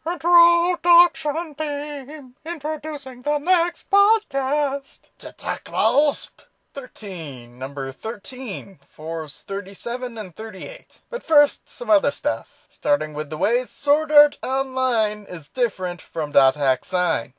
Introduction theme, introducing the next podcast. JTAKRAOSPE13, number 13, fours 37 and 38. But first, some other stuff. Starting with the ways Sword Art Online is different from .hack_sign.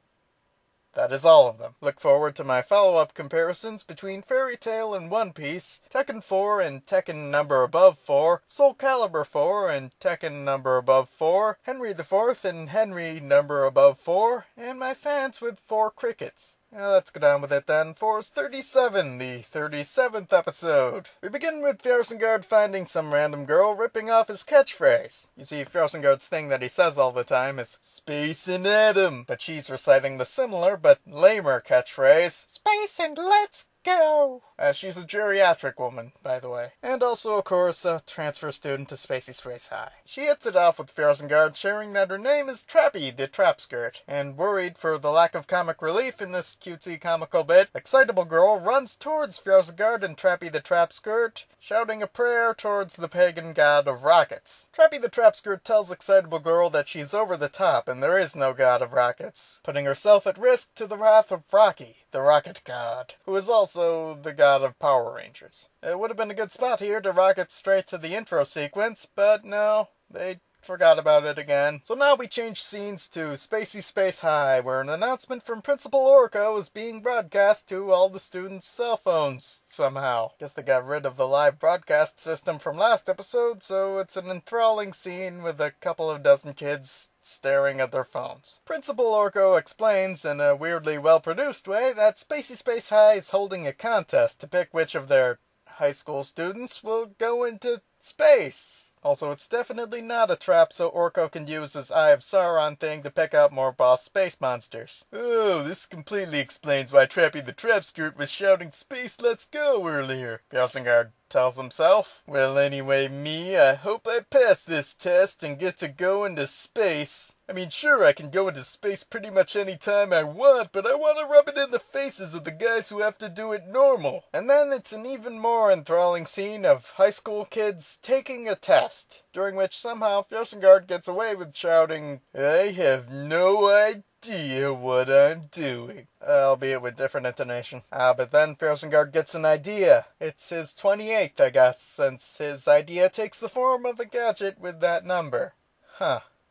That is all of them. Look forward to my follow-up comparisons between Fairy Tail and One Piece, Tekken 4 and Tekken number above 4, Soul Calibur 4 and Tekken number above 4, Henry IV and Henry number above 4, and my fans with 4 crickets. Let's get on with it then. Force 37, the 37th episode. We begin with Fjarsengard finding some random girl ripping off his catchphrase. You see, Fjarsengard's thing that he says all the time is "Space and Atom," but she's reciting the similar but lamer catchphrase, "Space and let's go." She's a geriatric woman, by the way. And also, of course, a transfer student to Spacey Space High. She hits it off with Fjarsengard, sharing that her name is Trappy the Trap Skirt, and worried for the lack of comic relief in this cutesy comical bit, Excitable Girl runs towards Fjarsengard and Trappy the Trap Skirt, shouting a prayer towards the pagan god of rockets. Trappy the Trap Skirt tells Excitable Girl that she's over the top and there is no god of rockets, putting herself at risk to the wrath of Rocky, the rocket god, who is also the god of Power Rangers. It would have been a good spot here to rocket straight to the intro sequence, but no, they forgot about it again. So now we change scenes to Spacey Space High, where an announcement from Principal Orko is being broadcast to all the students' cell phones somehow. Guess they got rid of the live broadcast system from last episode, so it's an enthralling scene with a couple of dozen kids staring at their phones. Principal Orko explains in a weirdly well-produced way that Spacey Space High is holding a contest to pick which of their high school students will go into space. Also, it's definitely not a trap so Orko can use his Eye of Sauron thing to pick out more boss space monsters. Oh, this completely explains why Trappy the Trap Skirt was shouting "Space, let's go" earlier, Fjarsengard tells himself. Well, anyway, I hope I pass this test and get to go into space. I mean, sure, I can go into space pretty much any time I want, but I want to rub it in the faces of the guys who have to do it normal. And then it's an even more enthralling scene of high school kids taking a test, during which somehow Fjarsengard gets away with shouting, "I have no idea what I'm doing," albeit with different intonation. But then Fjarsengard gets an idea. It's his 28th, I guess, since his idea takes the form of a gadget with that number.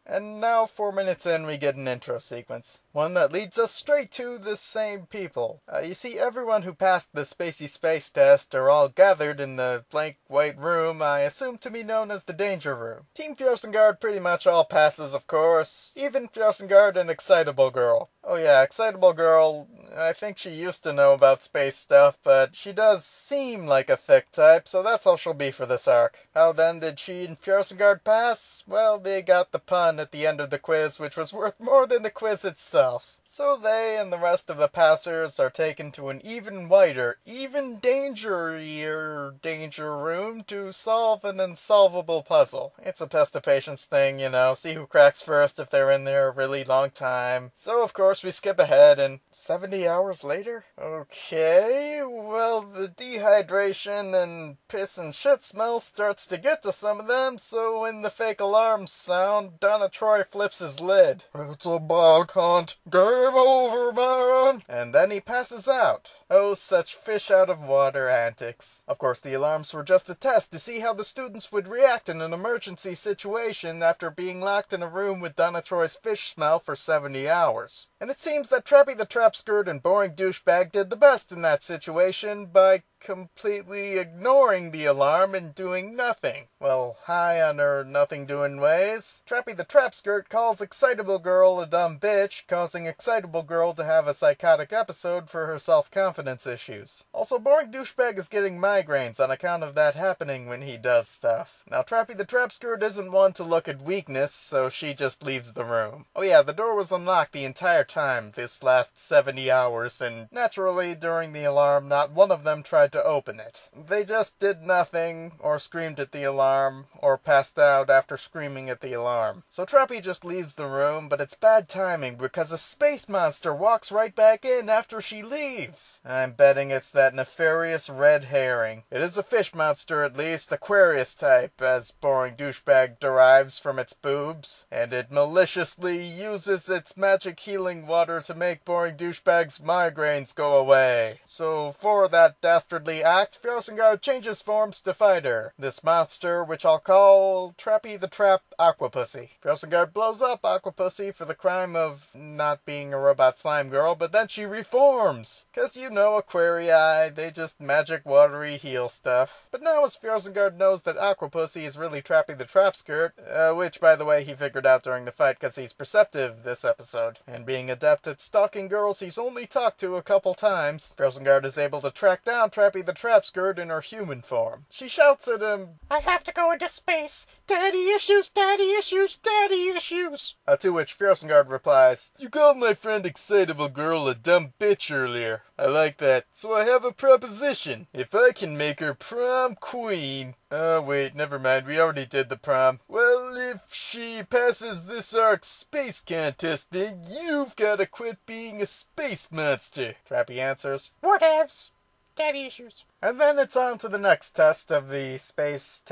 And now, 4 minutes in, we get an intro sequence. One that leads us straight to the same people. You see, everyone who passed the Spacey Space test are all gathered in the blank white room I assume to be known as the Danger Room. Team Fjarsengard pretty much all passes, of course. Even Fjarsengard and Excitable Girl. Oh yeah, Excitable Girl, I think she used to know about space stuff, but she does seem like a thick type, so that's all she'll be for this arc. How then did she and Fjarsengard pass? Well, they got the pun at the end of the quiz, which was worth more than the quiz itself. So they and the rest of the passers are taken to an even whiter, even dangerier danger room to solve an unsolvable puzzle. It's a test of patience thing, you know, see who cracks first if they're in there a really long time. So of course we skip ahead and 70 hours later? Okay, well the dehydration and piss and shit smell starts to get to some of them, so when the fake alarms sound, Donna Troy flips his lid. It's a bug hunt. Game over, man! And then he passes out. Oh, such fish out of water antics. Of course, the alarms were just a test to see how the students would react in an emergency situation after being locked in a room with Donna Troy's fish smell for 70 hours. And it seems that Trappy the Trap Skirt and Boring Douchebag did the best in that situation by completely ignoring the alarm and doing nothing. Well, high on her nothing-doing ways, Trappy the Trap Skirt calls Excitable Girl a dumb bitch, causing Excitable Girl to have a psychotic episode for her self-confidence issues. Also, Boring Douchebag is getting migraines on account of that happening when he does stuff. Now, Trappy the Trap Skirt isn't one to look at weakness, so she just leaves the room. Oh yeah, the door was unlocked the entire time this last 70 hours, and naturally, during the alarm, not one of them tried to open it. They just did nothing, or screamed at the alarm, or passed out after screaming at the alarm. So Trappy just leaves the room, but it's bad timing because a space monster walks right back in after she leaves. I'm betting it's that nefarious red herring. It is a fish monster at least, Aquarius type, as boring douchebag derives from its boobs. And it maliciously uses its magic healing water to make boring douchebag's migraines go away. So for that dastardly act, Fjosengard changes forms to fight her. This monster, which I'll call Trappy the Trap Aquapussy. Fjosengard blows up Aquapussy for the crime of not being a robot slime girl, but then she reforms. Cause you know Aquarii, they just magic watery heal stuff. But now as Fjosengard knows that Aquapussy is really Trappy the Trap Skirt, which by the way he figured out during the fight cause he's perceptive this episode, and being adept at stalking girls he's only talked to a couple times, Fjosengard is able to track down Trappy the Trap Skirt in her human form. She shouts at him, "I have to go into space! Daddy issues, daddy issues, daddy issues!" To which Fjosengard replies, "You called my friend Excitable Girl a dumb bitch earlier. I like that. So I have a proposition. If I can make her prom queen..." Oh wait, never mind, we already did the prom. "Well, if she passes this arc's space contest thing, you've gotta quit being a space monster." Trappy answers, "Whatevs. Daddy issues." and then it's on to the next test of the space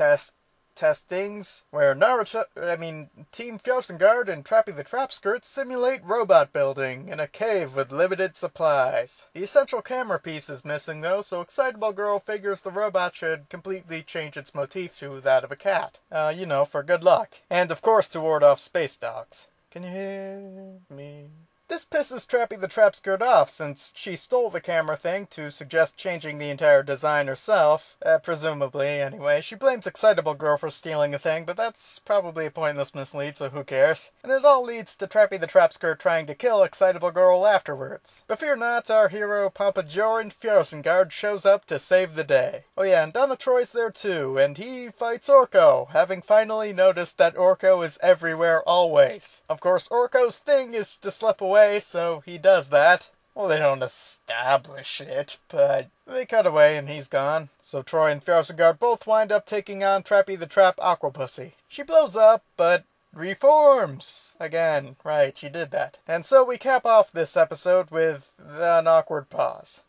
testings, where Team Fjosengard and Trappy the Trap Skirt simulate robot building in a cave with limited supplies. The essential camera piece is missing though, so Excitable Girl figures the robot should completely change its motif to that of a cat. For good luck. And of course to ward off space dogs. Can you hear me? This pisses Trappy the Trap Skirt off, since she stole the camera thing to suggest changing the entire design herself. Presumably, anyway. She blames Excitable Girl for stealing the thing, but that's probably a pointless mislead, so who cares? And it all leads to Trappy the Trap Skirt trying to kill Excitable Girl afterwards. But fear not, our hero Pompadour Fjosengard shows up to save the day. Oh yeah, and Donna Troy's there too, and he fights Orko, having finally noticed that Orko is everywhere always. Of course, Orko's thing is to slip away, so he does that. Well, they don't establish it, but they cut away and he's gone. So Troy and Fjosengard both wind up taking on Trappy the Trap Aquapussy. She blows up, but reforms again. Right, she did that. And so we cap off this episode with an awkward pause.